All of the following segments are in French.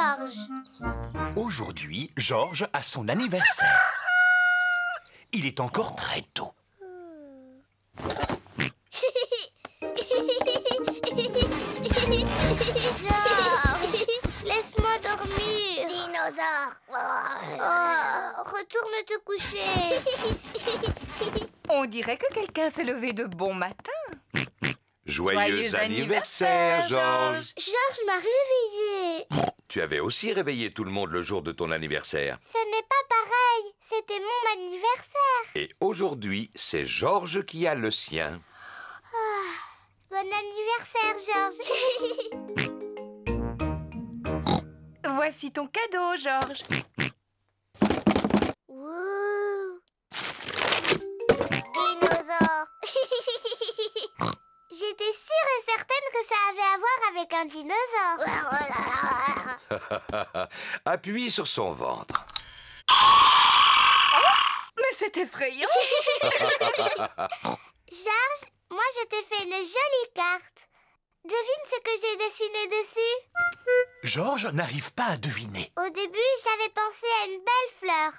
Georges. Aujourd'hui, Georges a son anniversaire. Il est encore très tôt. Georges, laisse-moi dormir. Dinosaure. Oh, retourne te coucher. On dirait que quelqu'un s'est levé de bon matin. Joyeux anniversaire, Georges. Georges m'a réveillée. Tu avais aussi réveillé tout le monde le jour de ton anniversaire. Ce n'est pas pareil. C'était mon anniversaire. Et aujourd'hui, c'est Georges qui a le sien. Bon anniversaire, Georges. Voici ton cadeau, Georges. Wouh. Dinosaure. J'étais sûre et certaine que ça avait à voir avec un dinosaure. Appuie sur son ventre. Mais c'est effrayant. Georges, moi je t'ai fait une jolie carte. Devine ce que j'ai dessiné dessus. Georges n'arrive pas à deviner. Au début, j'avais pensé à une belle fleur.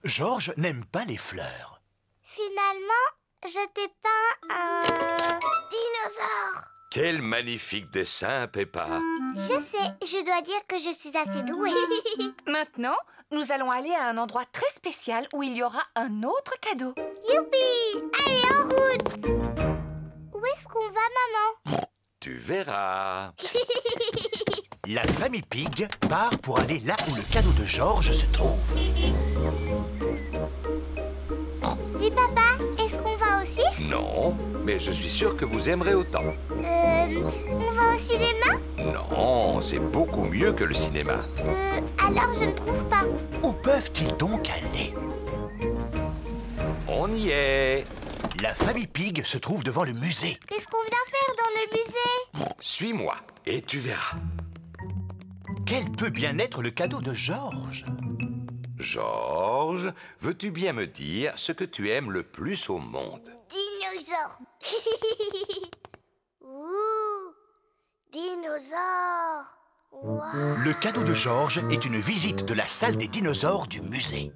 Georges n'aime pas les fleurs. Finalement, je t'ai peint un dinosaure. Quel magnifique dessin, Peppa. Je sais, je dois dire que je suis assez douée. Maintenant, nous allons aller à un endroit très spécial où il y aura un autre cadeau. Youpi! Allez, en route! Où est-ce qu'on va, maman? Tu verras. La famille Pig part pour aller là où le cadeau de Georges se trouve. Dis, papa, est-ce qu'on va au cirque? Non, mais je suis sûr que vous aimerez autant. On va au cinéma? Non, c'est beaucoup mieux que le cinéma. Alors je ne trouve pas. Où peuvent-ils donc aller? On y est. La famille Pig se trouve devant le musée. Qu'est-ce qu'on vient faire dans le musée? Suis-moi et tu verras. Quel peut bien être le cadeau de Georges? Georges, veux-tu bien me dire ce que tu aimes le plus au monde? Dinosaure. Ouh. Dinosaure. Wow. Le cadeau de Georges est une visite de la salle des dinosaures du musée.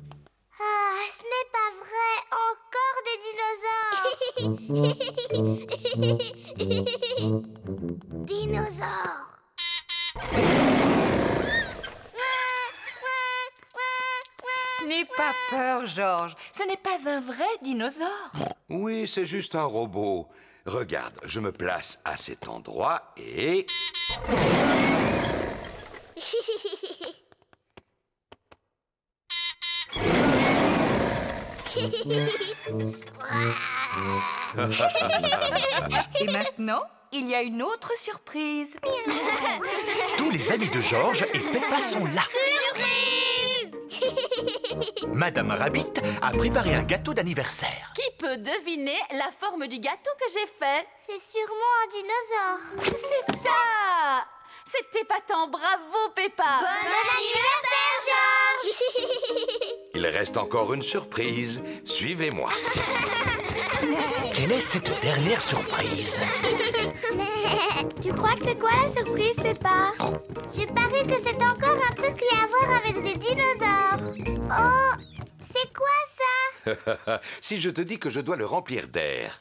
Ah, ce n'est pas vrai. Encore des dinosaures. Dinosaure. N'aie pas peur, Georges. Ce n'est pas un vrai dinosaure. Oui, c'est juste un robot. Regarde, je me place à cet endroit et... Et maintenant, il y a une autre surprise. Tous les amis de Georges et Peppa sont là. Madame Rabbit a préparé un gâteau d'anniversaire. Qui peut deviner la forme du gâteau que j'ai fait? C'est sûrement un dinosaure. C'est ça! C'est épatant, bravo Peppa! Bon anniversaire, Georges. Il reste encore une surprise. Suivez-moi. Quelle est cette dernière surprise? Tu crois que c'est quoi la surprise, Peppa? Je parie que c'est encore un truc qui a à voir avec des dinosaures. Oh, c'est quoi ça? Si je te dis que je dois le remplir d'air.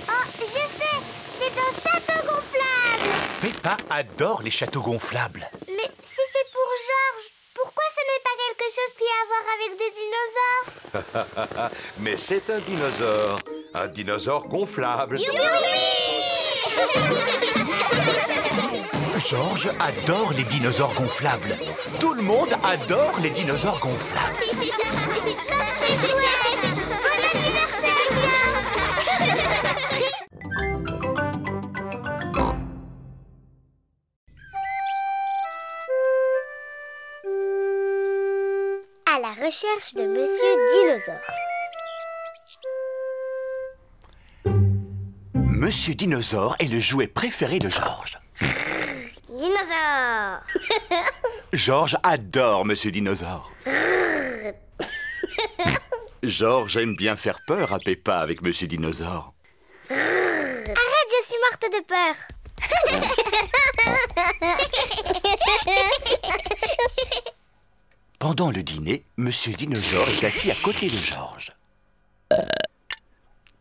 Oh, je sais, c'est un château gonflable. Peppa adore les châteaux gonflables. Mais si c'est pour Georges, pourquoi ce n'est pas quelque chose qui a à voir avec des dinosaures? Mais c'est un dinosaure. Un dinosaure gonflable. Georges adore les dinosaures gonflables. Tout le monde adore les dinosaures gonflables. Comme c'est chouette! Bon anniversaire, Georges! À la recherche de Monsieur Dinosaure. Monsieur Dinosaure est le jouet préféré de Georges. Dinosaure! Georges adore Monsieur Dinosaure. Georges aime bien faire peur à Peppa avec Monsieur Dinosaure. Arrête, je suis morte de peur. Pendant le dîner, Monsieur Dinosaure est assis à côté de Georges.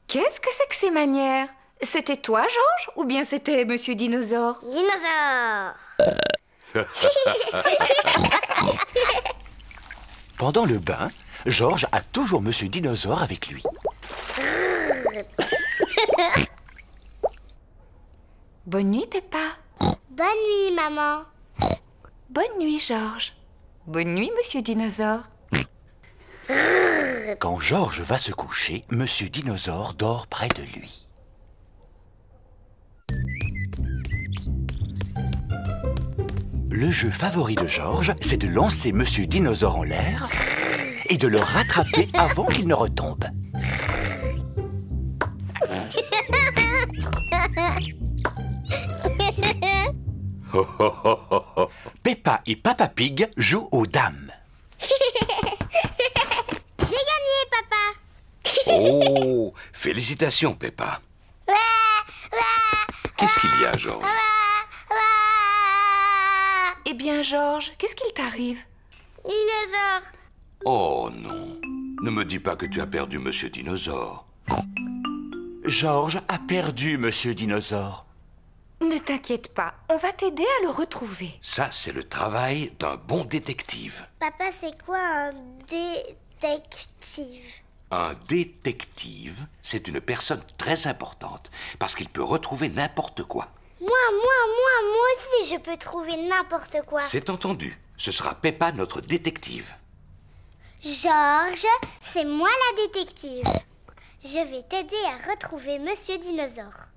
Qu'est-ce que c'est que ces manières? C'était toi, Georges, ou bien c'était Monsieur Dinosaure? Dinosaure. Pendant le bain, Georges a toujours Monsieur Dinosaure avec lui. Bonne nuit, Peppa. Bonne nuit, maman. Bonne nuit, Georges. Bonne nuit, Monsieur Dinosaure. Quand Georges va se coucher, Monsieur Dinosaure dort près de lui. Le jeu favori de Georges, c'est de lancer Monsieur Dinosaure en l'air et de le rattraper avant qu'il ne retombe. Peppa et Papa Pig jouent aux dames. J'ai gagné, papa. Oh, félicitations, Peppa. Qu'est-ce qu'il y a, Georges? Eh bien, Georges, qu'est-ce qu'il t'arrive? Dinosaure. Oh non, ne me dis pas que tu as perdu Monsieur Dinosaure. Georges a perdu Monsieur Dinosaure. Ne t'inquiète pas, on va t'aider à le retrouver. Ça, c'est le travail d'un bon détective. Papa, c'est quoi un détective? Un détective, c'est une personne très importante parce qu'il peut retrouver n'importe quoi. Moi aussi, je peux trouver n'importe quoi. C'est entendu. Ce sera Peppa, notre détective. Georges, c'est moi la détective. Je vais t'aider à retrouver Monsieur Dinosaure.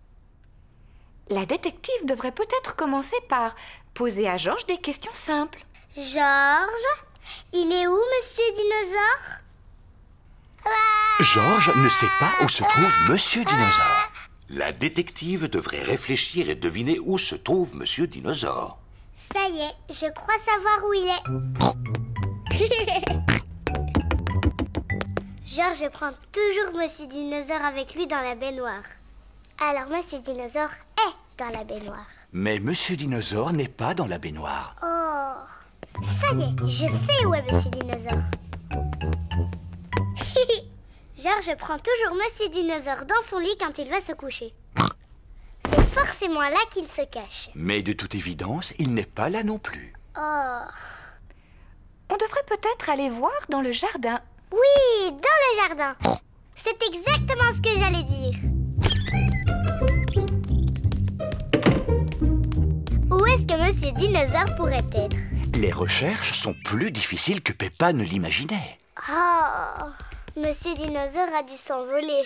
La détective devrait peut-être commencer par poser à Georges des questions simples. Georges, il est où, Monsieur Dinosaure? Georges ne sait pas où se trouve Monsieur Dinosaure. La détective devrait réfléchir et deviner où se trouve Monsieur Dinosaure. Ça y est, je crois savoir où il est. Georges prend toujours Monsieur Dinosaure avec lui dans la baignoire. Alors Monsieur Dinosaure est dans la baignoire. Mais Monsieur Dinosaure n'est pas dans la baignoire. Oh, ça y est, je sais où est Monsieur Dinosaure. Georges prend toujours Monsieur Dinosaure dans son lit quand il va se coucher. C'est forcément là qu'il se cache. Mais de toute évidence, il n'est pas là non plus. Oh. On devrait peut-être aller voir dans le jardin. Oui, dans le jardin. C'est exactement ce que j'allais dire. Où est-ce que Monsieur Dinosaure pourrait être? Les recherches sont plus difficiles que Peppa ne l'imaginait. Oh, Monsieur Dinosaure a dû s'envoler.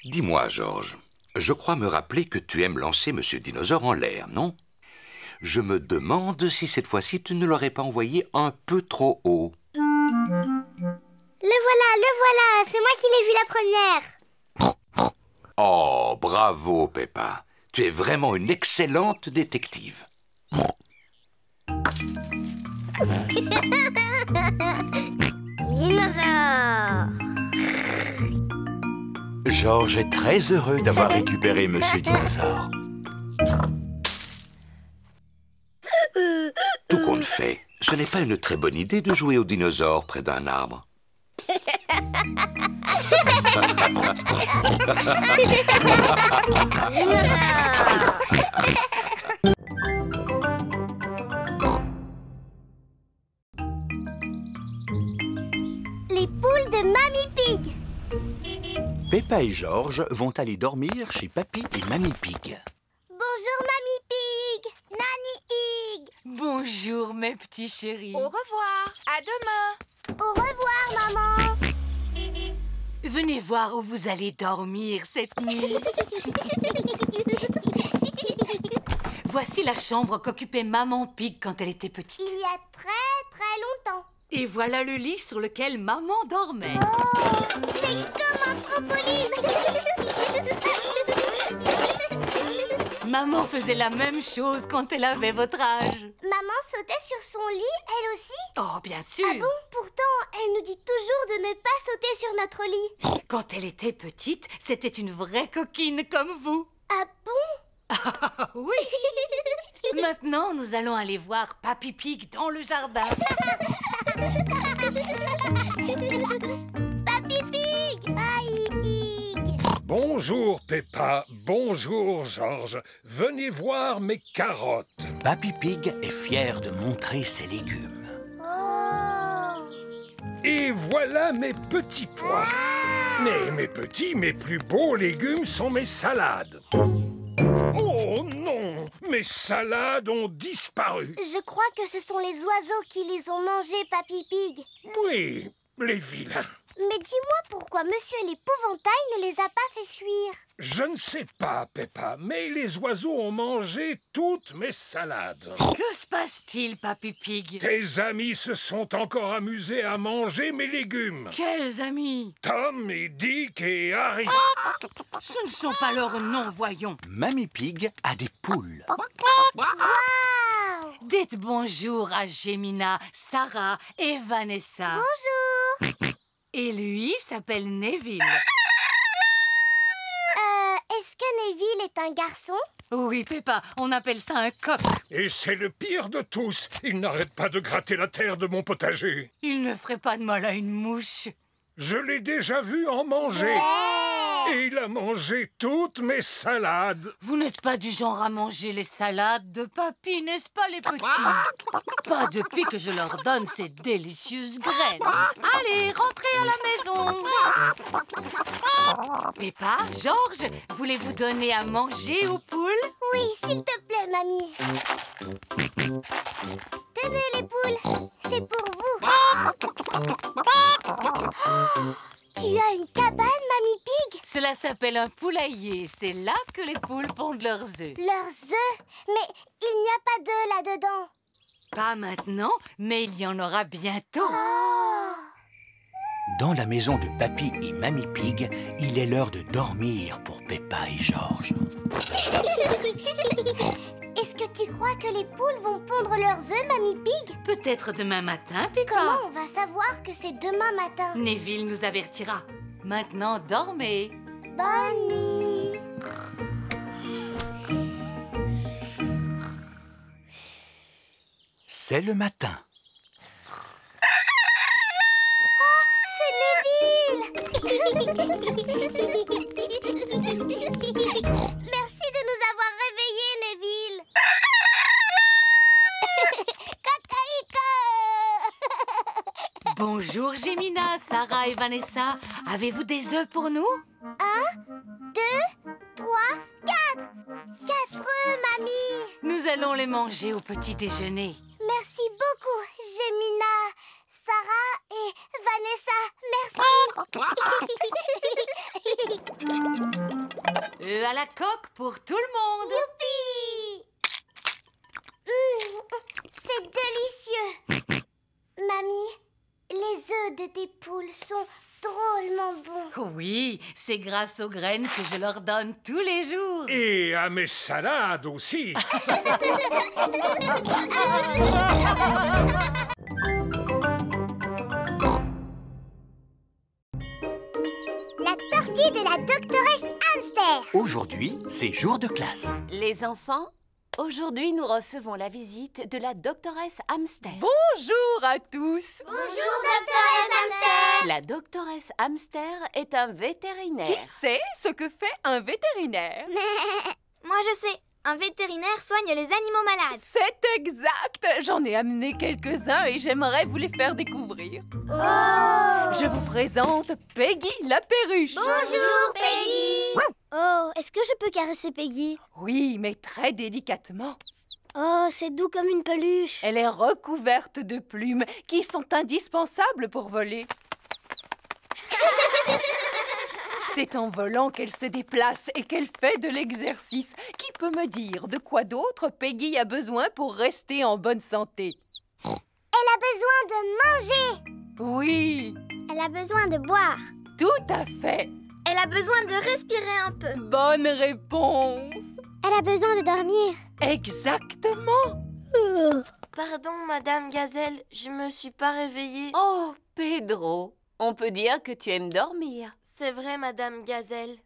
Dis-moi, Georges, je crois me rappeler que tu aimes lancer Monsieur Dinosaure en l'air, non? Je me demande si cette fois-ci tu ne l'aurais pas envoyé un peu trop haut. Le voilà, c'est moi qui l'ai vu la première. Oh, bravo, Peppa. Tu es vraiment une excellente détective. Dinosaure. Georges est très heureux d'avoir récupéré Monsieur Dinosaure. Tout compte fait, ce n'est pas une très bonne idée de jouer aux dinosaures près d'un arbre. Les poules de Mamie Pig. Peppa et Georges vont aller dormir chez Papy et Mamie Pig. Bonjour Mamie Pig. Nanny Pig. Bonjour, mes petits chéris. Au revoir, à demain. Au revoir maman. Venez voir où vous allez dormir cette nuit. Voici la chambre qu'occupait Maman Pig quand elle était petite. Il y a très longtemps. Et voilà le lit sur lequel Maman dormait. Oh, c'est comme un trampoline. Maman faisait la même chose quand elle avait votre âge. Maman sautait sur son lit, elle aussi? Oh, bien sûr. Ah bon? Pourtant, elle nous dit toujours de ne pas sauter sur notre lit. Quand elle était petite, c'était une vraie coquine comme vous. Ah bon? Ah oui. Maintenant, nous allons aller voir Papy Pig dans le jardin. Papy Pig! Papy Pig! Bonjour Peppa, bonjour Georges. Venez voir mes carottes. Papy Pig est fier de montrer ses légumes. Oh! Et voilà mes petits pois. Mais mes petits, mes plus beaux légumes sont mes salades. Oh non, mes salades ont disparu. Je crois que ce sont les oiseaux qui les ont mangés, Papy Pig. Oui, les vilains. Mais dis-moi pourquoi Monsieur l'Épouvantail ne les a pas fait fuir. Je ne sais pas, Peppa, mais les oiseaux ont mangé toutes mes salades. Que se passe-t-il, Papy Pig? Tes amis se sont encore amusés à manger mes légumes. Quels amis? Tom et Dick et Harry. Ce ne sont pas leurs noms, voyons. Mamie Pig a des poules. Wow! Dites bonjour à Gemina, Sarah et Vanessa. Bonjour! Et lui s'appelle Neville. Est-ce que Neville est un garçon? Oui, Peppa, on appelle ça un coq. Et c'est le pire de tous. Il n'arrête pas de gratter la terre de mon potager. Il ne ferait pas de mal à une mouche. Je l'ai déjà vu en manger. Et il a mangé toutes mes salades. Vous n'êtes pas du genre à manger les salades de papy, n'est-ce pas, les petits? Pas depuis que je leur donne ces délicieuses graines. Allez, rentrez à la maison. Peppa, Georges, voulez-vous donner à manger aux poules? Oui, s'il te plaît, mamie. Tenez les poules, c'est pour vous. Oh, tu as une cabane, Mamie Pig? Cela s'appelle un poulailler. C'est là que les poules pondent leurs œufs. Leurs œufs? Mais il n'y a pas d'œufs là-dedans. Pas maintenant, mais il y en aura bientôt. Oh. Dans la maison de Papy et Mamie Pig, il est l'heure de dormir pour Peppa et Georges. Est-ce que tu crois que les poules vont pondre leurs œufs, Mamie Pig? Peut-être demain matin, Peppa. Comment on va savoir que c'est demain matin? Neville nous avertira. Maintenant, dormez. Bonne nuit. C'est le matin. Merci de nous avoir réveillés, Neville. Cacaïca. Bonjour, Gemina, Sarah et Vanessa. Avez-vous des œufs pour nous? 1, 2, 3, 4. 4 œufs, mamie. Nous allons les manger au petit déjeuner. Merci beaucoup, Gemina, Sarah et Vanessa. Merci. Œufs à la coque pour tout le monde. Youpi! C'est délicieux. Mamie, les œufs de tes poules sont drôlement bons. Oui, c'est grâce aux graines que je leur donne tous les jours. Et à mes salades aussi. La tortue de la doctoresse Hamster. Aujourd'hui, c'est jour de classe. Les enfants, aujourd'hui nous recevons la visite de la doctoresse Hamster. Bonjour à tous. Bonjour, doctoresse Hamster. La doctoresse Hamster est un vétérinaire. Qui sait ce que fait un vétérinaire? Moi, je sais. Un vétérinaire soigne les animaux malades. C'est exact. J'en ai amené quelques-uns et j'aimerais vous les faire découvrir. Oh! Je vous présente Peggy la perruche. Bonjour, Peggy. Oh, est-ce que je peux caresser Peggy? Oui, mais très délicatement. Oh, c'est doux comme une peluche. Elle est recouverte de plumes qui sont indispensables pour voler. C'est en volant qu'elle se déplace et qu'elle fait de l'exercice. Qui peut me dire de quoi d'autre Peggy a besoin pour rester en bonne santé? Elle a besoin de manger. Oui, Elle a besoin de boire. tout à fait. Elle a besoin de respirer un peu. Bonne réponse. Elle a besoin de dormir. Exactement. Pardon, Madame Gazelle, je me suis pas réveillée. Oh, Pedro, on peut dire que tu aimes dormir. C'est vrai, Madame Gazelle.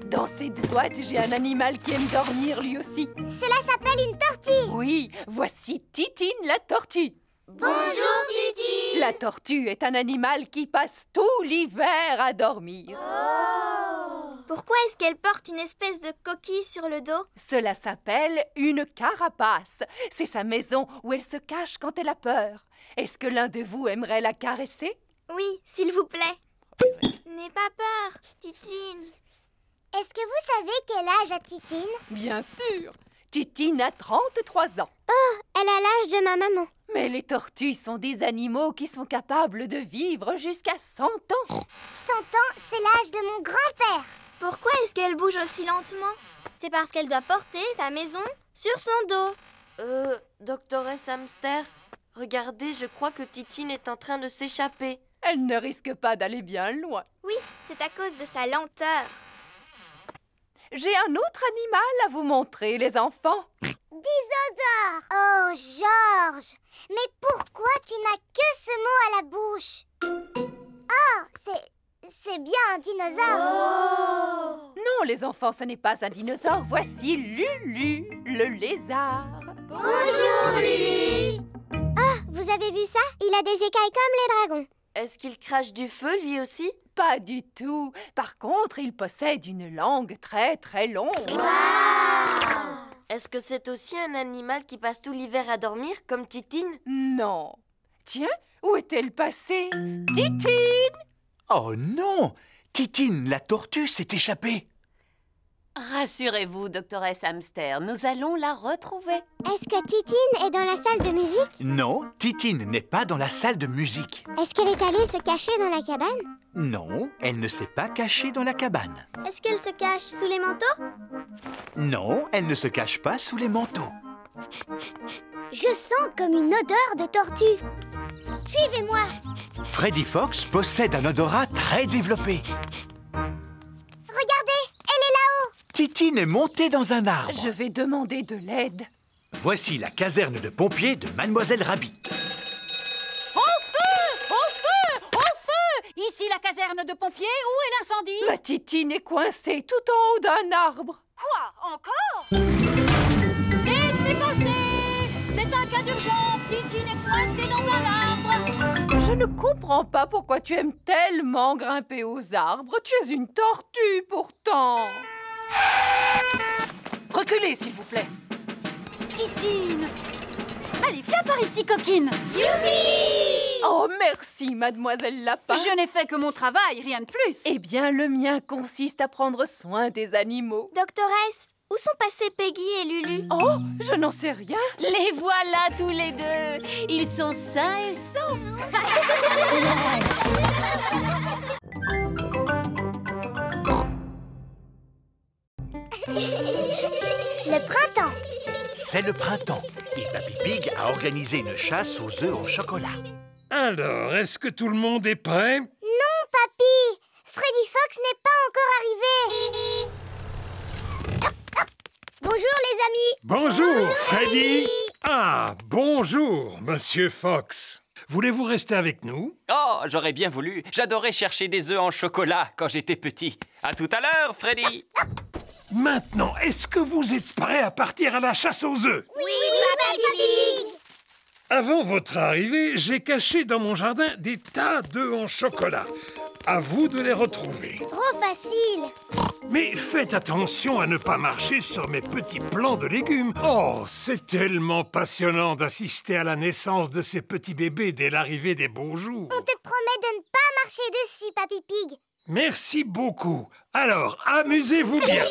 Dans cette boîte, j'ai un animal qui aime dormir lui aussi. Cela s'appelle une tortue. Oui, voici Titine la tortue. Bonjour, Titi. La tortue est un animal qui passe tout l'hiver à dormir. Pourquoi est-ce qu'elle porte une espèce de coquille sur le dos? Cela s'appelle une carapace. C'est sa maison où elle se cache quand elle a peur. Est-ce que l'un de vous aimerait la caresser? Oui, s'il vous plaît. N'aie pas peur, Titine. Est-ce que vous savez quel âge a Titine? Bien sûr. Titine a 33 ans. Oh, elle a l'âge de ma maman. Mais les tortues sont des animaux qui sont capables de vivre jusqu'à 100 ans. 100 ans, c'est l'âge de mon grand-père. Pourquoi est-ce qu'elle bouge aussi lentement? C'est parce qu'elle doit porter sa maison sur son dos. Doctoresse Hamster, regardez, je crois que Titine est en train de s'échapper. Elle ne risque pas d'aller bien loin. Oui, c'est à cause de sa lenteur. J'ai un autre animal à vous montrer, les enfants. Dinosaure! Oh, Georges! Mais pourquoi tu n'as que ce mot à la bouche? Oh, c'est bien un dinosaure! Non, les enfants, ce n'est pas un dinosaure. Voici Lulu, le lézard. Bonjour, Lulu! Oh, vous avez vu ça? Il a des écailles comme les dragons. Est-ce qu'il crache du feu, lui aussi? Pas du tout. Par contre, il possède une langue très très longue. Est-ce que c'est aussi un animal qui passe tout l'hiver à dormir, comme Titine? Non. Tiens, où est-elle passée? Titine! Oh non! Titine, la tortue, s'est échappée. Rassurez-vous, doctoresse Hamster, nous allons la retrouver. Est-ce que Titine est dans la salle de musique? Non, Titine n'est pas dans la salle de musique. Est-ce qu'elle est allée se cacher dans la cabane? Non, elle ne s'est pas cachée dans la cabane. Est-ce qu'elle se cache sous les manteaux? Non, elle ne se cache pas sous les manteaux. Je sens comme une odeur de tortue. Suivez-moi. Freddy Fox possède un odorat très développé. Regardez, elle est là-haut. Titine est montée dans un arbre. Je vais demander de l'aide. Voici la caserne de pompiers de Mademoiselle Rabbit. Au feu! Au feu! Au feu! Ici la caserne de pompiers, où est l'incendie? Ma Titine est coincée tout en haut d'un arbre. Quoi? Encore? Laissez passer! C'est un cas d'urgence, Titine est coincée dans un arbre. Je ne comprends pas pourquoi tu aimes tellement grimper aux arbres. Tu es une tortue pourtant. Reculez, s'il vous plaît. Titine! Allez, viens par ici, coquine! Youpi! Oh, merci, mademoiselle Lapin. Je n'ai fait que mon travail, rien de plus. Eh bien, le mien consiste à prendre soin des animaux. Doctoresse, où sont passés Peggy et Lulu? Oh, je n'en sais rien. Les voilà tous les deux. Ils sont sains et saufs. Le printemps. C'est le printemps et Papy Pig a organisé une chasse aux œufs en chocolat. Alors, est-ce que tout le monde est prêt? Non, papy. Freddy Fox n'est pas encore arrivé. Bonjour, les amis. Bonjour, Freddy. Ah, bonjour, Monsieur Fox. Voulez-vous rester avec nous? Oh, j'aurais bien voulu. J'adorais chercher des œufs en chocolat quand j'étais petit. À tout à l'heure, Freddy. Maintenant, est-ce que vous êtes prêts à partir à la chasse aux œufs? Oui, Papy Pig. Avant votre arrivée, j'ai caché dans mon jardin des tas d'œufs en chocolat. À vous de les retrouver. Trop facile. Mais faites attention à ne pas marcher sur mes petits plants de légumes. Oh, c'est tellement passionnant d'assister à la naissance de ces petits bébés dès l'arrivée des beaux jours. On te promet de ne pas marcher dessus, Papy Pig. Merci beaucoup. Alors, amusez-vous bien.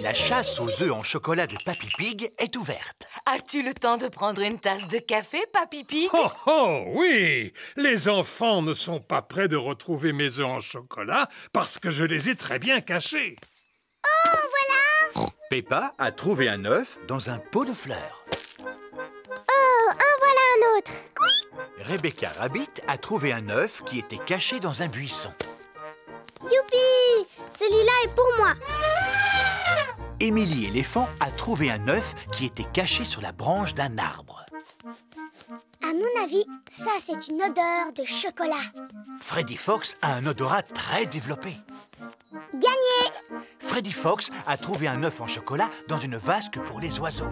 La chasse aux œufs en chocolat de Papy Pig est ouverte. As-tu le temps de prendre une tasse de café, Papy Pig? Oh, oh, oui. Les enfants ne sont pas prêts de retrouver mes œufs en chocolat parce que je les ai très bien cachés. Oh, voilà. Peppa a trouvé un œuf dans un pot de fleurs. Oh, en voilà un autre. Rebecca Rabbit a trouvé un œuf qui était caché dans un buisson. Youpi! Celui-là est pour moi. Émilie Éléphant a trouvé un œuf qui était caché sur la branche d'un arbre. À mon avis, ça, c'est une odeur de chocolat. Freddy Fox a un odorat très développé. Freddy Fox a trouvé un œuf en chocolat dans une vasque pour les oiseaux.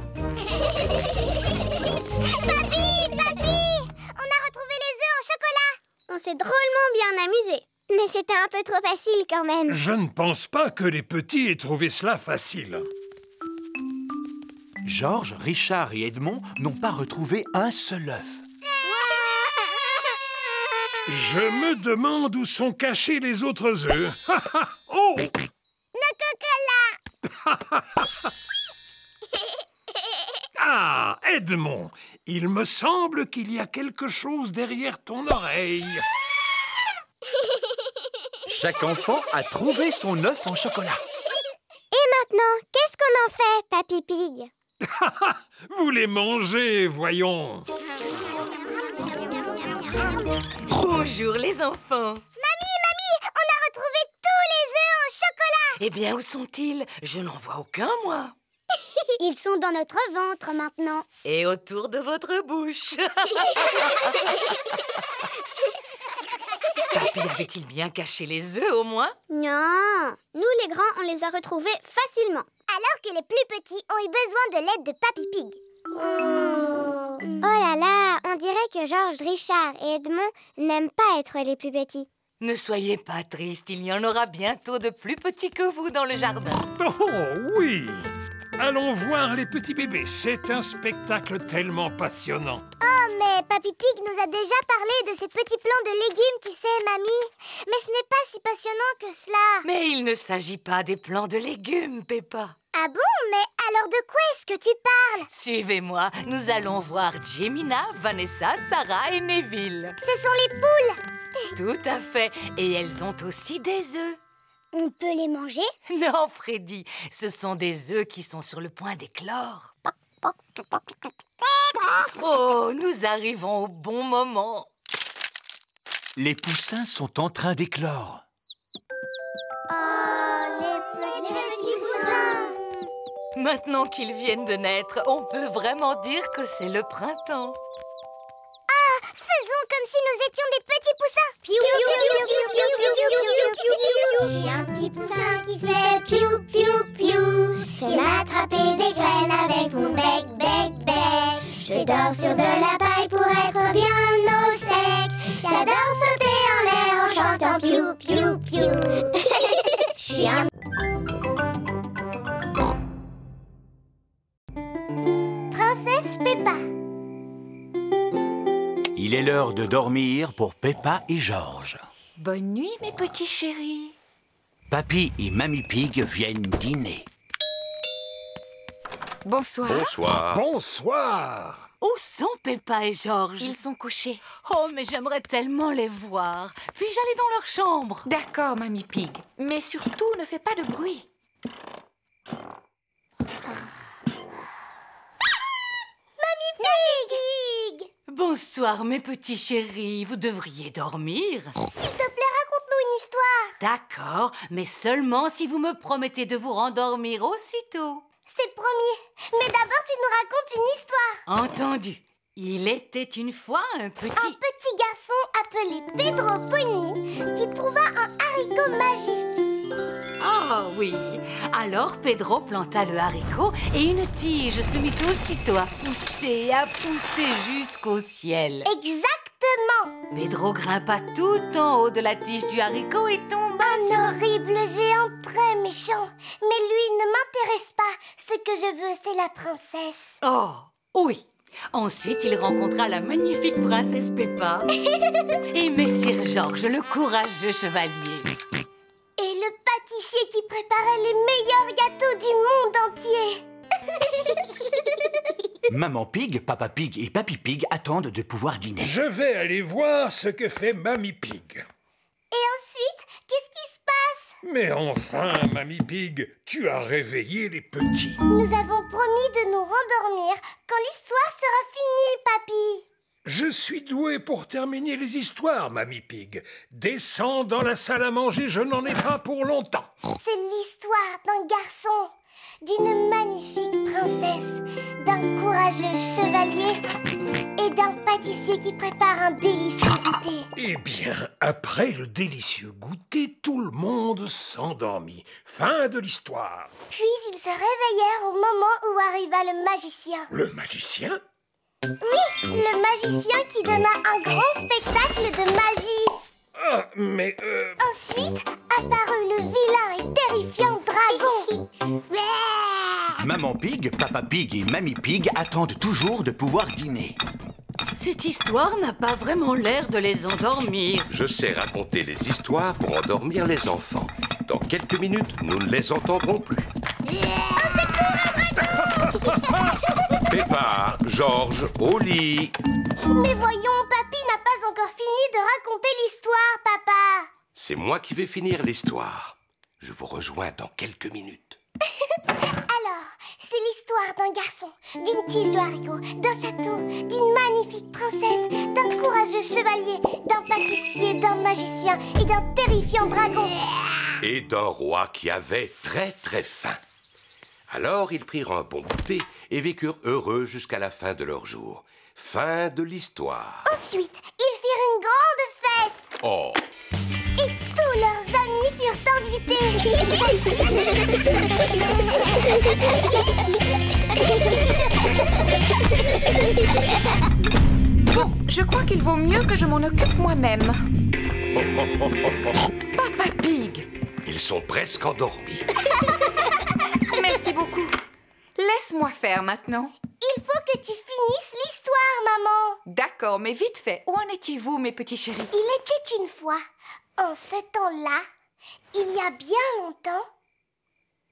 Papy! Papy! On a retrouvé les œufs en chocolat! On s'est drôlement bien amusé. Mais c'était un peu trop facile quand même. Je ne pense pas que les petits aient trouvé cela facile. Georges, Richard et Edmond n'ont pas retrouvé un seul œuf. Je me demande où sont cachés les autres œufs. Oh! Nos cocolas! Ah, Edmond, il me semble qu'il y a quelque chose derrière ton oreille. Chaque enfant a trouvé son œuf en chocolat. Et maintenant, qu'est-ce qu'on en fait, Papy Pig? Vous les mangez, voyons. Bonjour les enfants. Mamie, on a retrouvé tous les œufs en chocolat! Eh bien, où sont-ils? Je n'en vois aucun, moi. Ils sont dans notre ventre maintenant. Et autour de votre bouche. Papy avait-il bien caché les œufs, au moins? Non, nous les grands, on les a retrouvés facilement. Alors que les plus petits ont eu besoin de l'aide de Papy Pig. Oh là là, on dirait que Georges, Richard et Edmond n'aiment pas être les plus petits. Ne soyez pas triste, il y en aura bientôt de plus petits que vous dans le jardin. Oh oui! Allons voir les petits bébés. C'est un spectacle tellement passionnant. Oh, mais Papy Pig nous a déjà parlé de ces petits plants de légumes, tu sais, mamie. Mais ce n'est pas si passionnant que cela. Mais il ne s'agit pas des plants de légumes, Peppa. Ah bon? Mais alors de quoi est-ce que tu parles? Suivez-moi, nous allons voir Jemina, Vanessa, Sarah et Neville. Ce sont les poules. Tout à fait, et elles ont aussi des œufs. On peut les manger? Non, Freddy, ce sont des œufs qui sont sur le point d'éclore. Oh, nous arrivons au bon moment. Les poussins sont en train d'éclore. Oh, les petits poussins. Maintenant qu'ils viennent de naître, on peut vraiment dire que c'est le printemps. Ah, faisons comme si nous étions des petits poussins. Je suis un petit poussin qui fait piou, piou, piou. J'aime attraper des graines avec mon bec, bec, bec. Je dors sur de la paille pour être bien au sec. J'adore sauter en l'air en chantant piou, piou, piou. Je suis un... Princesse Peppa. Il est l'heure de dormir pour Peppa et Georges. Bonne nuit, mes petits chéris. Papy et Mamie Pig viennent dîner. Bonsoir. Bonsoir. Bonsoir. Où sont Peppa et Georges? Ils sont couchés. Oh, mais j'aimerais tellement les voir. Puis-je aller dans leur chambre? D'accord, Mamie Pig. Mais surtout, ne fais pas de bruit. Pig. Bonsoir, mes petits chéris. Vous devriez dormir. S'il te plaît, raconte-nous une histoire. D'accord, mais seulement si vous me promettez de vous rendormir aussitôt. C'est promis. Mais d'abord, tu nous racontes une histoire. Entendu. Il était une fois un Un petit... petit garçon appelé Pedro Pony qui trouva un haricot magique. Ah oui. Alors Pedro planta le haricot et une tige se mit aussitôt à pousser jusqu'au ciel. Exactement. Pedro grimpa tout en haut de la tige du haricot et tomba Un horrible géant très méchant. Mais lui ne m'intéresse pas. Ce que je veux, c'est la princesse. Oh, oui. Ensuite, il rencontra la magnifique princesse Peppa et Messire Georges, le courageux chevalier. Et le pâtissier qui préparait les meilleurs gâteaux du monde entier. Maman Pig, Papa Pig et Papy Pig attendent de pouvoir dîner. Je vais aller voir ce que fait Mamie Pig. Et ensuite, qu'est-ce qui se passe? Mais enfin, Mamie Pig, tu as réveillé les petits. Nous avons promis de nous rendormir quand l'histoire sera finie, papy. Je suis doué pour terminer les histoires, Mamie Pig. Descends dans la salle à manger, je n'en ai pas pour longtemps. C'est l'histoire d'un garçon, d'une magnifique princesse, d'un courageux chevalier et d'un pâtissier qui prépare un délicieux goûter. Eh bien, après le délicieux goûter, tout le monde s'endormit. Fin de l'histoire. Puis ils se réveillèrent au moment où arriva le magicien. Le magicien? Oui, le magicien qui donna un grand spectacle de magie. Ah, mais... Ensuite apparut le vilain et terrifiant dragon. Maman Pig, Papa Pig et Mamie Pig attendent toujours de pouvoir dîner. Cette histoire n'a pas vraiment l'air de les endormir. Je sais raconter les histoires pour endormir les enfants. Dans quelques minutes, nous ne les entendrons plus. Peppa, Georges, au lit. Mais voyons, Papy n'a pas encore fini de raconter l'histoire, papa. C'est moi qui vais finir l'histoire. Je vous rejoins dans quelques minutes. Alors, c'est l'histoire d'un garçon, d'une tige de haricot, d'un château, d'une magnifique princesse, d'un courageux chevalier, d'un pâtissier, d'un magicien et d'un terrifiant dragon. Et d'un roi qui avait très très faim. Alors ils prirent un bon goûter et vécurent heureux jusqu'à la fin de leur jour. Fin de l'histoire. Ensuite, ils firent une grande fête. Oh! Et tous leurs amis furent invités. Bon, je crois qu'il vaut mieux que je m'en occupe moi-même. Papa Pig! Ils sont presque endormis. Merci beaucoup. Laisse-moi faire maintenant. Il faut que tu finisses l'histoire, maman. D'accord, mais vite fait. Où en étiez-vous, mes petits chéris? Il était une fois, en ce temps-là, il y a bien longtemps.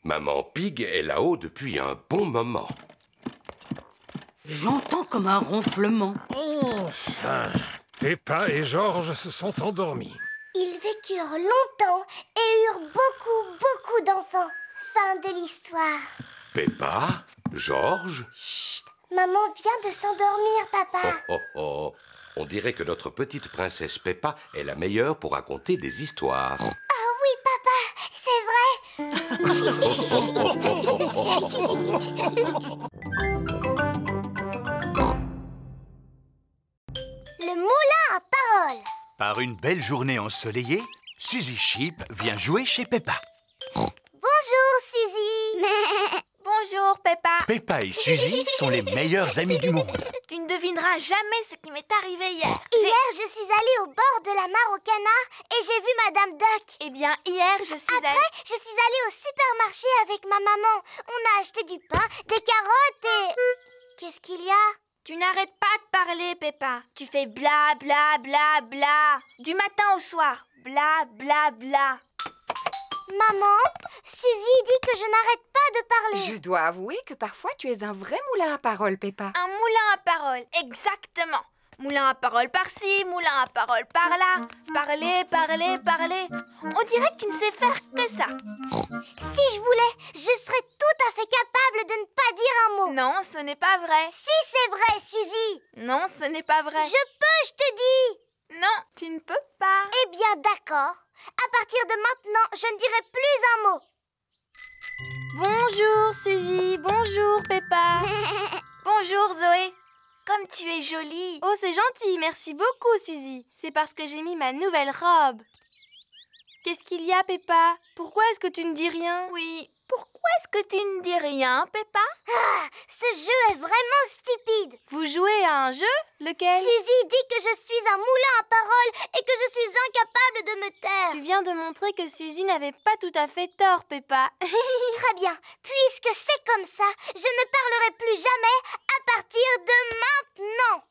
Maman Pig est là-haut depuis un bon moment. J'entends comme un ronflement. Enfin, Peppa et Georges se sont endormis. Ils vécurent longtemps et eurent beaucoup d'enfants. Fin de l'histoire. Peppa, Georges. Chut, maman vient de s'endormir, papa. Oh, oh, oh. On dirait que notre petite princesse Peppa est la meilleure pour raconter des histoires. Ah oui, papa, c'est vrai. Le moulin à paroles. Par une belle journée ensoleillée, Suzy Sheep vient jouer chez Peppa. Bonjour, Suzy. Bonjour, Peppa. Peppa et Suzy sont les meilleures amies du monde. Tu ne devineras jamais ce qui m'est arrivé hier. Hier, je suis allée au bord de la mare aux canards et j'ai vu Madame Duck. Eh bien, hier, je suis allée... Après, je suis allée au supermarché avec ma maman. On a acheté du pain, des carottes et... Qu'est-ce qu'il y a? Tu n'arrêtes pas de parler, Peppa. Tu fais bla bla bla bla. Du matin au soir. Bla bla bla. Maman, Suzy dit que je n'arrête pas de parler. Je dois avouer que parfois tu es un vrai moulin à paroles, Peppa. Un moulin à paroles, exactement. Moulin à paroles par-ci, moulin à paroles par-là. Parler, parler, parler. On dirait que tu ne sais faire que ça. Si je voulais, je serais tout à fait capable de ne pas dire un mot. Non, ce n'est pas vrai. Si c'est vrai, Suzy. Non, ce n'est pas vrai. Je peux, je te dis. Non, tu ne peux pas. Eh bien, d'accord. À partir de maintenant, je ne dirai plus un mot. Bonjour, Suzy. Bonjour, Peppa. Bonjour, Zoé. Comme tu es jolie. Oh, c'est gentil. Merci beaucoup, Suzy. C'est parce que j'ai mis ma nouvelle robe. Qu'est-ce qu'il y a, Peppa? Pourquoi est-ce que tu ne dis rien? Oui, pourquoi est-ce que tu ne dis rien, Peppa? Ah, ce jeu est vraiment stupide. Vous jouez à un jeu? Lequel? Suzy dit que je suis un moulin à paroles et que je suis incapable de me taire. Tu viens de montrer que Suzy n'avait pas tout à fait tort, Peppa. Très bien. Puisque c'est comme ça, je ne parlerai plus jamais à partir de maintenant.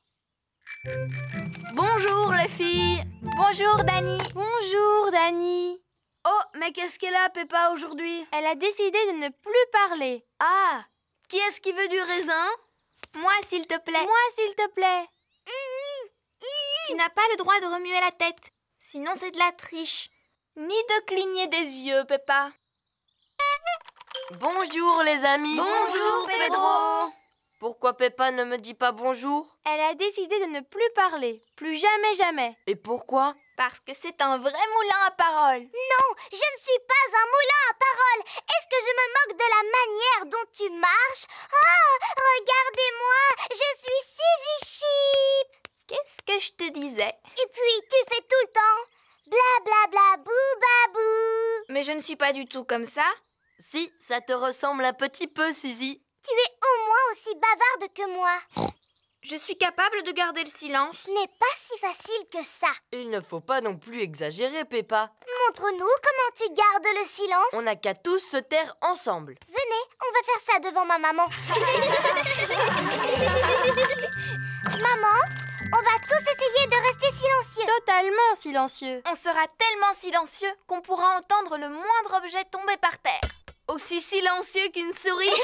Bonjour, les filles. Bonjour, Dani. Bonjour, Dani. Oh, mais qu'est-ce qu'elle a, Peppa, aujourd'hui? Elle a décidé de ne plus parler. Ah, qui est-ce qui veut du raisin? Moi, s'il te plaît. Moi, s'il te plaît. Tu n'as pas le droit de remuer la tête. Sinon, c'est de la triche. Ni de cligner des yeux, Peppa. Bonjour, les amis. Bonjour, Pedro. Pourquoi Peppa ne me dit pas bonjour? Elle a décidé de ne plus parler. Plus jamais, jamais. Et pourquoi? Parce que c'est un vrai moulin à paroles. Non, je ne suis pas un moulin à paroles. Est-ce que je me moque de la manière dont tu marches. Oh, regardez-moi, je suis Suzy Sheep. Qu'est-ce que je te disais? Et puis, tu fais tout le temps bla bla bla bou babou. Mais je ne suis pas du tout comme ça. Si, ça te ressemble un petit peu, Suzy. Tu es au moins aussi bavarde que moi. Je suis capable de garder le silence. Ce n'est pas si facile que ça. Il ne faut pas non plus exagérer, Peppa. Montre-nous comment tu gardes le silence. On n'a qu'à tous se taire ensemble. Venez, on va faire ça devant ma maman. Maman, on va tous essayer de rester silencieux. Totalement silencieux. On sera tellement silencieux qu'on pourra entendre le moindre objet tomber par terre. Aussi silencieux qu'une souris.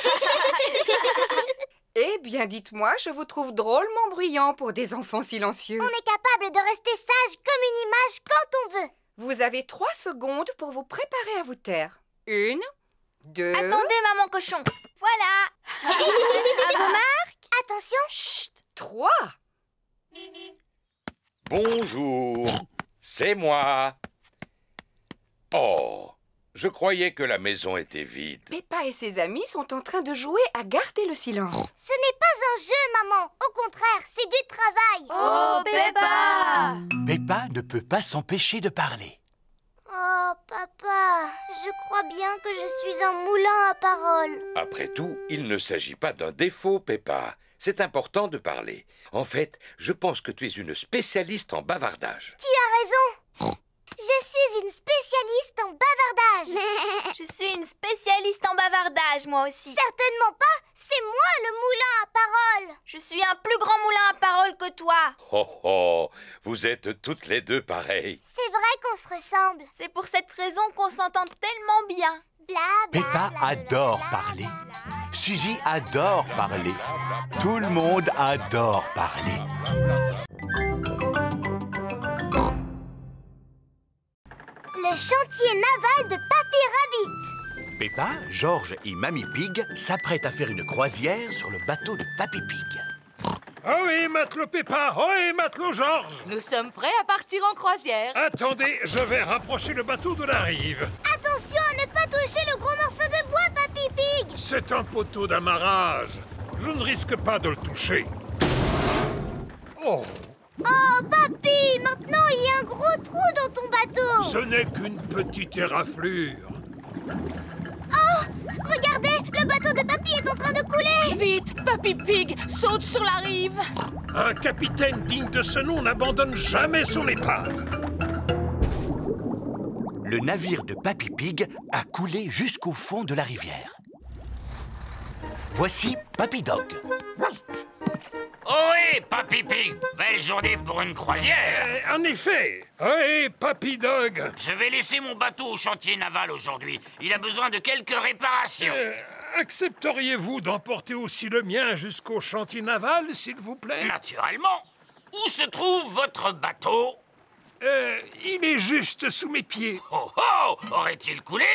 Eh bien, dites-moi, je vous trouve drôlement bruyant pour des enfants silencieux. On est capable de rester sage comme une image quand on veut. Vous avez 3 secondes pour vous préparer à vous taire. 1, 2... Attendez, maman cochon. Voilà. À vos marques. Attention. Chut, 3. Bonjour, c'est moi. Oh, je croyais que la maison était vide. Peppa et ses amis sont en train de jouer à garder le silence. Ce n'est pas un jeu, maman. Au contraire, c'est du travail. Oh, Peppa! Peppa ne peut pas s'empêcher de parler. Oh, papa, je crois bien que je suis un moulin à paroles. Après tout, il ne s'agit pas d'un défaut, Peppa. C'est important de parler. En fait, je pense que tu es une spécialiste en bavardage. Tu as raison. Je suis une spécialiste en bavardage. Je suis une spécialiste en bavardage, moi aussi. Certainement pas. C'est moi le moulin à paroles. Je suis un plus grand moulin à paroles que toi. Oh oh, vous êtes toutes les deux pareilles. C'est vrai qu'on se ressemble. C'est pour cette raison qu'on s'entend tellement bien. Bla, bla, Peppa bla, adore bla, parler. bla, bla. Suzy adore parler. Tout le monde adore parler. Le chantier naval de Papy Rabbit. Peppa, George et Mamie Pig s'apprêtent à faire une croisière sur le bateau de Papy Pig. Ah oui, matelot Peppa. Ah oui, matelot George. Nous sommes prêts à partir en croisière. Attendez, je vais rapprocher le bateau de la rive. Attention à ne pas toucher le gros morceau de bois, Papy Pig. C'est un poteau d'amarrage. Je ne risque pas de le toucher. Oh, Oh, Papy, maintenant il y a un gros trou dans ton bateau. ce n'est qu'une petite éraflure. Oh, regardez, le bateau de Papy est en train de couler. Vite, Papy Pig, saute sur la rive. Un capitaine digne de ce nom n'abandonne jamais son épave. Le navire de Papy Pig a coulé jusqu'au fond de la rivière. Voici Papy Dog. Ohé, Papy Pig, belle journée pour une croisière. En effet. Oui, Papy Dog. Je vais laisser mon bateau au chantier naval aujourd'hui. Il a besoin de quelques réparations. Accepteriez-vous d'emporter aussi le mien jusqu'au chantier naval, s'il vous plaît? Naturellement. Où se trouve votre bateau? Il est juste sous mes pieds. Oh oh, aurait-il coulé?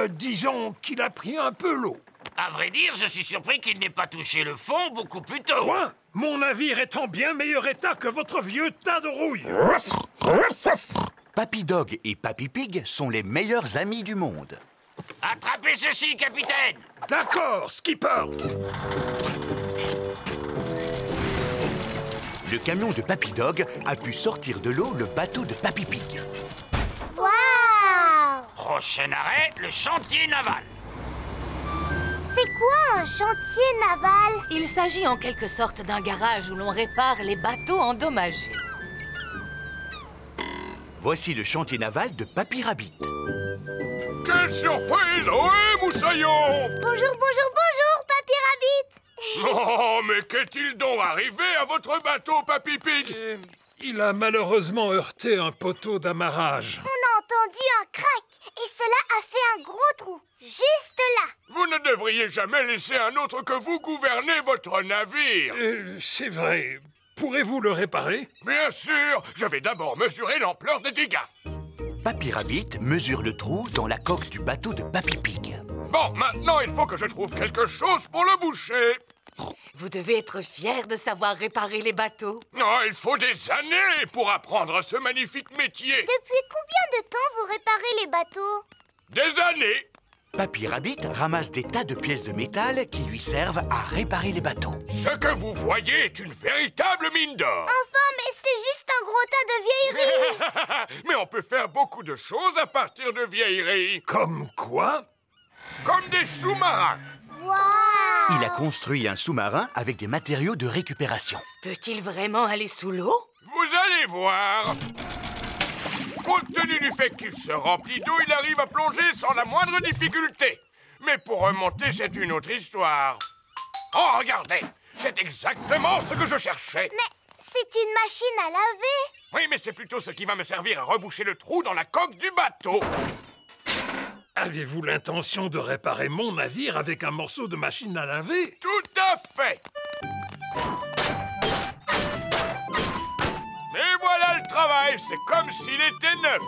Disons qu'il a pris un peu l'eau. À vrai dire, je suis surpris qu'il n'ait pas touché le fond beaucoup plus tôt. Quoi? Mon navire est en bien meilleur état que votre vieux tas de rouille. Papy Dog et Papy Pig sont les meilleurs amis du monde. Attrapez ceci, capitaine. D'accord, skipper. Le camion de Papy Dog a pu sortir de l'eau le bateau de Papy Pig. Waouh! Prochain arrêt, le chantier naval. C'est quoi un chantier naval? Il s'agit en quelque sorte d'un garage où l'on répare les bateaux endommagés. Voici le chantier naval de Papy Rabbit. Quelle surprise! Ohé, moussaillon! Bonjour, bonjour, bonjour, Papy Rabbit. Oh, mais qu'est-il donc arrivé à votre bateau, Papy Pig? Il a malheureusement heurté un poteau d'amarrage. On a entendu un crack et cela a fait un gros trou, juste là. Vous ne devriez jamais laisser un autre que vous gouverner votre navire. C'est vrai. Pourrez-vous le réparer? Bien sûr. Je vais d'abord mesurer l'ampleur des dégâts. Papy Rabbit mesure le trou dans la coque du bateau de Papy Pig. Bon, maintenant, il faut que je trouve quelque chose pour le boucher. Vous devez être fier de savoir réparer les bateaux. Non, il faut des années pour apprendre ce magnifique métier. Depuis combien de temps vous réparez les bateaux? Des années. Papy Rabbit ramasse des tas de pièces de métal qui lui servent à réparer les bateaux. Ce que vous voyez est une véritable mine d'or. Enfin, mais c'est juste un gros tas de vieilleries. Mais on peut faire beaucoup de choses à partir de vieilleries. Comme quoi? Comme des sous-marins. Waouh! Il a construit un sous-marin avec des matériaux de récupération. Peut-il vraiment aller sous l'eau? Vous allez voir. Compte tenu du fait qu'il se remplit d'eau, il arrive à plonger sans la moindre difficulté. Mais pour remonter, c'est une autre histoire. Oh, regardez, c'est exactement ce que je cherchais. Mais c'est une machine à laver. Oui, mais c'est plutôt ce qui va me servir à reboucher le trou dans la coque du bateau. Avez-vous l'intention de réparer mon navire avec un morceau de machine à laver? Tout à fait. Mais voilà le travail, c'est comme s'il était neuf.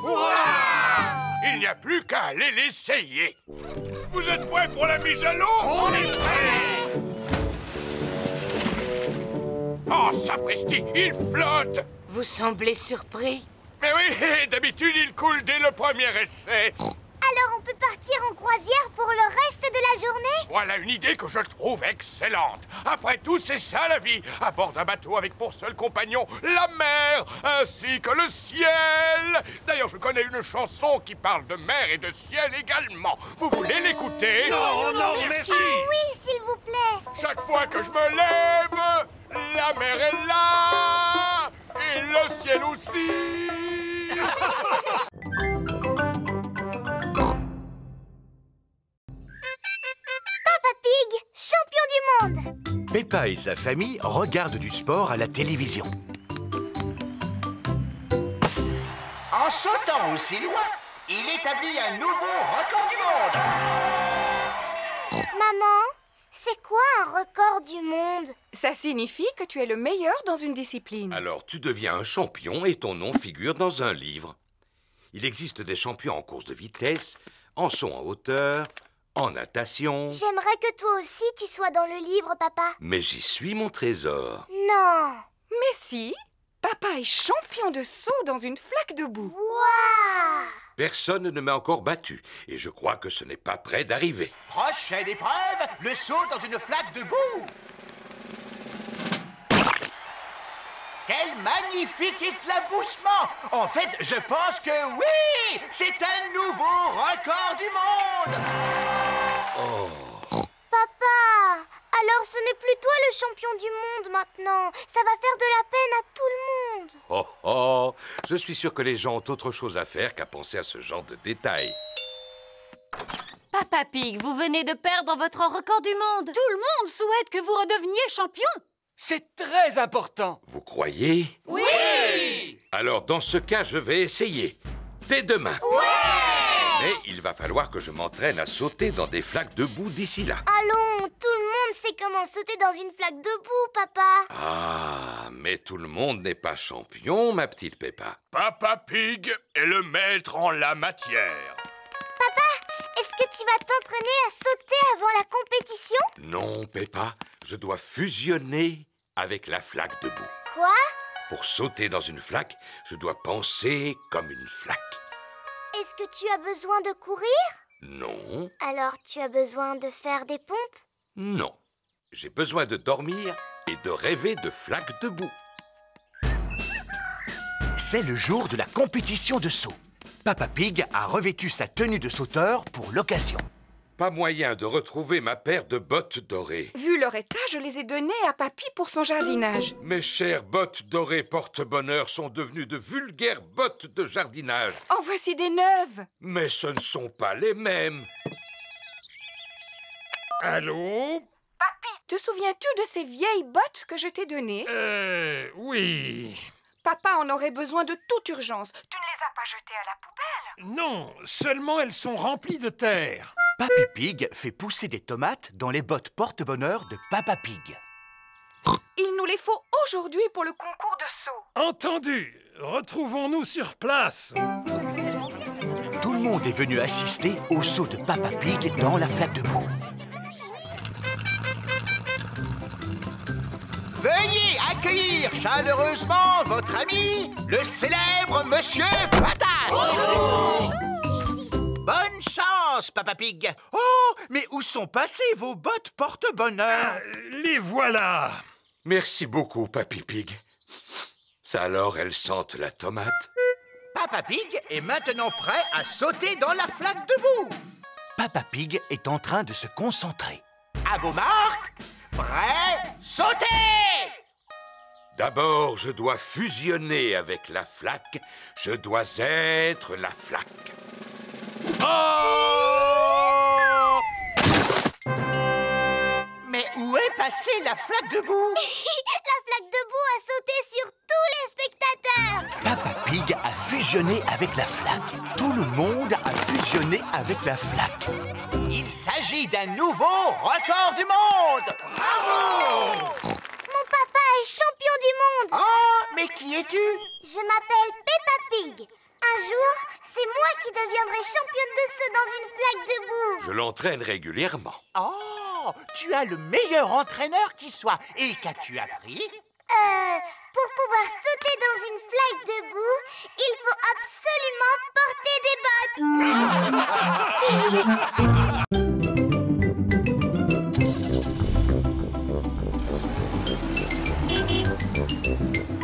Il n'y a plus qu'à aller l'essayer. Vous êtes prêts pour la mise à l'eau? On est prêts. Oh, sapristi, il flotte. Vous semblez surpris. Mais oui, d'habitude, il coule dès le premier essai. Alors on peut partir en croisière pour le reste de la journée? Voilà une idée que je trouve excellente. Après tout, c'est ça la vie. À bord d'un bateau avec pour seul compagnon la mer, ainsi que le ciel. D'ailleurs, je connais une chanson qui parle de mer et de ciel également. Vous voulez l'écouter? Non, non, merci. Oui, s'il vous plaît. Chaque fois que je me lève, la mer est là et le ciel aussi. Papa Pig, champion du monde. Peppa et sa famille regardent du sport à la télévision. En sautant aussi loin, il établit un nouveau record du monde. Maman, c'est quoi un record du monde? Ça signifie que tu es le meilleur dans une discipline. Alors tu deviens un champion et ton nom figure dans un livre. Il existe des champions en course de vitesse, en saut en hauteur, en natation. J'aimerais que toi aussi tu sois dans le livre, papa. Mais j'y suis, mon trésor. Non. Mais si, papa est champion de saut dans une flaque de boue. Waouh! Personne ne m'a encore battu et je crois que ce n'est pas près d'arriver. Prochaine épreuve, le saut dans une flaque de boue. Quel magnifique éclaboussement! En fait, je pense que oui! C'est un nouveau record du monde! Oh! Papa! Alors ce n'est plus toi le champion du monde maintenant. Ça va faire de la peine à tout le monde. Oh oh! Je suis sûr que les gens ont autre chose à faire qu'à penser à ce genre de détails. Papa Pig, vous venez de perdre votre record du monde. Tout le monde souhaite que vous redeveniez champion. C'est très important. Vous croyez? Oui! Alors, dans ce cas, je vais essayer. Dès demain. Ouais! Mais il va falloir que je m'entraîne à sauter dans des flaques de boue d'ici là. Allons, tout le monde sait comment sauter dans une flaque de boue, papa. Ah, mais tout le monde n'est pas champion, ma petite Peppa. Papa Pig est le maître en la matière. Papa, est-ce que tu vas t'entraîner à sauter avant la compétition? Non, Peppa, je dois fusionner avec la flaque de boue. Quoi? Pour sauter dans une flaque, je dois penser comme une flaque. Est-ce que tu as besoin de courir? Non, Alors tu as besoin de faire des pompes? non. J'ai besoin de dormir et de rêver de flaques de boue. C'est le jour de la compétition de saut. Papa Pig a revêtu sa tenue de sauteur pour l'occasion. Pas moyen de retrouver ma paire de bottes dorées. Vu leur état, je les ai données à Papy pour son jardinage. Mes chères bottes dorées porte-bonheur sont devenues de vulgaires bottes de jardinage. En voici des neuves. Mais ce ne sont pas les mêmes. Allô? Papy, te souviens-tu de ces vieilles bottes que je t'ai données? Oui. Papa en aurait besoin de toute urgence. Tu ne les as pas jetées à la poubelle? Non, seulement elles sont remplies de terre. Papy Pig fait pousser des tomates dans les bottes porte-bonheur de Papa Pig. Il nous les faut aujourd'hui pour le concours de saut. Entendu. Retrouvons-nous sur place. Tout le monde est venu assister au saut de Papa Pig dans la flaque de boue. Veuillez accueillir chaleureusement votre ami, le célèbre Monsieur Patate. Bonne chance chance, Papa Pig. Oh, mais où sont passées vos bottes porte-bonheur? Les voilà. Merci beaucoup, Papy Pig. Ça alors, elles sentent la tomate? Papa Pig est maintenant prêt à sauter dans la flaque de boue. Papa Pig est en train de se concentrer. À vos marques, prêt, sautez! D'abord, je dois fusionner avec la flaque. Je dois être la flaque. Oh! Mais où est passée la flaque de boue? La flaque de boue a sauté sur tous les spectateurs. Papa Pig a fusionné avec la flaque. Tout le monde a fusionné avec la flaque. Il s'agit d'un nouveau record du monde! Bravo! Mon papa est champion du monde. Oh, mais qui es-tu? Je m'appelle Peppa Pig. Un jour, c'est moi qui deviendrai championne de saut dans une flaque de boue. Je l'entraîne régulièrement. Oh, tu as le meilleur entraîneur qui soit. Et qu'as-tu appris? Pour pouvoir sauter dans une flaque de boue, il faut absolument porter des bottes.